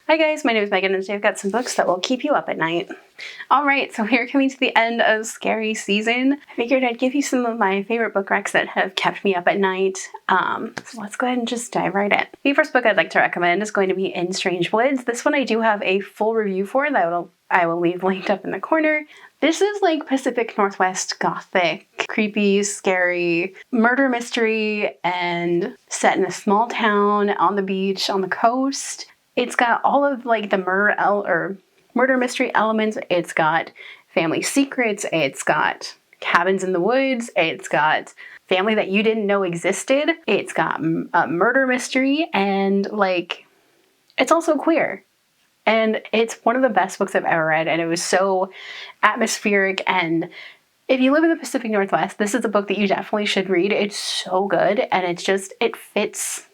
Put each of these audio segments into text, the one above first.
Hi guys, my name is Megan and today I've got some books that will keep you up at night. Alright, so we're coming to the end of scary season. I figured I'd give you some of my favorite book recs that have kept me up at night. So let's go ahead and just dive right in. The first book I'd like to recommend is going to be In Strange Woods. This one I do have a full review for that I will leave linked up in the corner. This is like Pacific Northwest gothic, creepy, scary murder mystery and set in a small town on the beach on the coast. It's got all of like the murder mystery elements. It's got family secrets. It's got cabins in the woods. It's got family that you didn't know existed. It's got a murder mystery and like it's also queer. And it's one of the best books I've ever read, and it was so atmospheric. And if you live in the Pacific Northwest, this is a book that you definitely should read. It's so good, and it fits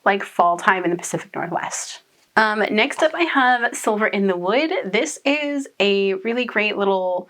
like fall time in the Pacific Northwest. Next up I have Silver in the Wood. This is a really great little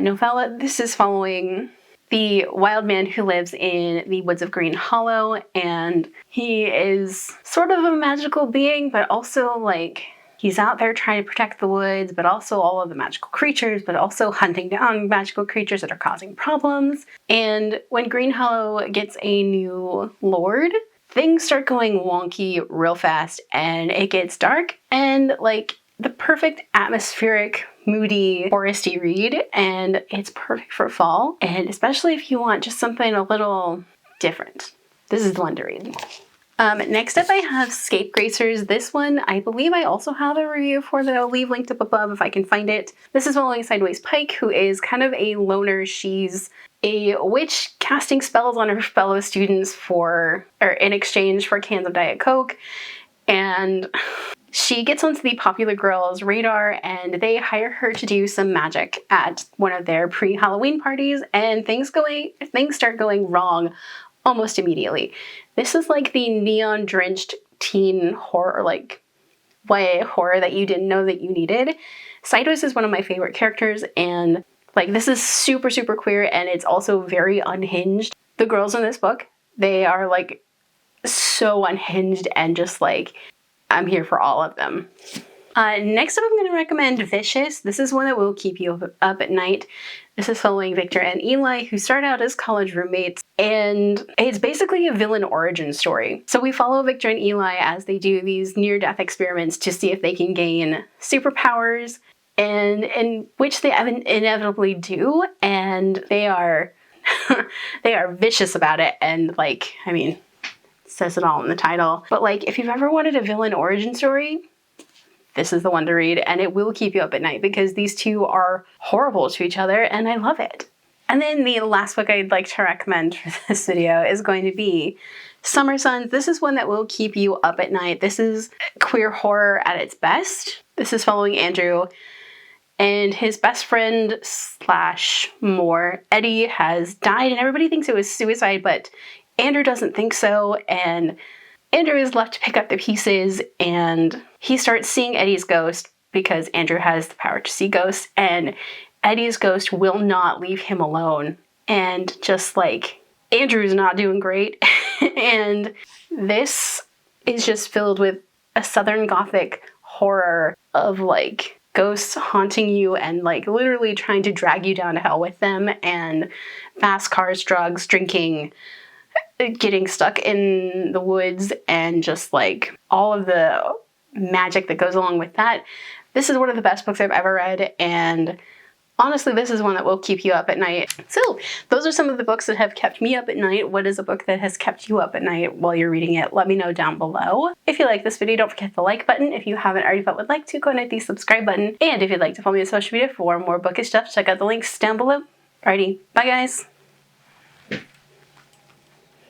novella. This is following the wild man who lives in the woods of Green Hollow, and he is sort of a magical being, but also like he's out there trying to protect the woods, but also all of the magical creatures, but also hunting down magical creatures that are causing problems. And when Green Hollow gets a new lord, things start going wonky real fast and it gets dark and like the perfect atmospheric, moody, foresty read, and it's perfect for fall, and especially if you want just something a little different. This is the one to read. Next up I have Scapegracers. This one I believe I also have a review for that I'll leave linked up above if I can find it. This is following Sideways Pike, who is kind of a loner. She's a witch casting spells on her fellow students in exchange for cans of Diet Coke, and she gets onto the popular girls' radar and they hire her to do some magic at one of their pre-Halloween parties, and things start going wrong almost immediately. This is like the neon-drenched teen horror, like YA horror that you didn't know that you needed. Sideways is one of my favorite characters, and like this is super, super queer, and it's also very unhinged. The girls in this book, they are like so unhinged and just like, I'm here for all of them. Next up I'm going to recommend Vicious. This is one that will keep you up at night. This is following Victor and Eli, who start out as college roommates, and it's basically a villain origin story. So we follow Victor and Eli as they do these near-death experiments to see if they can gain superpowers, and in which they inevitably do, and they are they are vicious about it, and like, I mean, it says it all in the title. But like, if you've ever wanted a villain origin story, this is the one to read, and it will keep you up at night because these two are horrible to each other, and I love it. And then the last book I'd like to recommend for this video is going to be Summer Sons. This is one that will keep you up at night. This is queer horror at its best. This is following Andrew and his best friend / more, Eddie, has died, and everybody thinks it was suicide, but Andrew doesn't think so, and Andrew is left to pick up the pieces, and he starts seeing Eddie's ghost because Andrew has the power to see ghosts, and Eddie's ghost will not leave him alone. And just like, Andrew's not doing great. And this is just filled with a Southern Gothic horror of like ghosts haunting you and like literally trying to drag you down to hell with them, and fast cars, drugs, drinking, getting stuck in the woods, and just like all of the magic that goes along with that. This is one of the best books I've ever read, and honestly, this is one that will keep you up at night. So those are some of the books that have kept me up at night. What is a book that has kept you up at night while you're reading it? Let me know down below. If you like this video, don't forget the like button. If you haven't already but would like to, go and hit the subscribe button. And if you'd like to follow me on social media for more bookish stuff, check out the links down below. Alrighty, bye guys.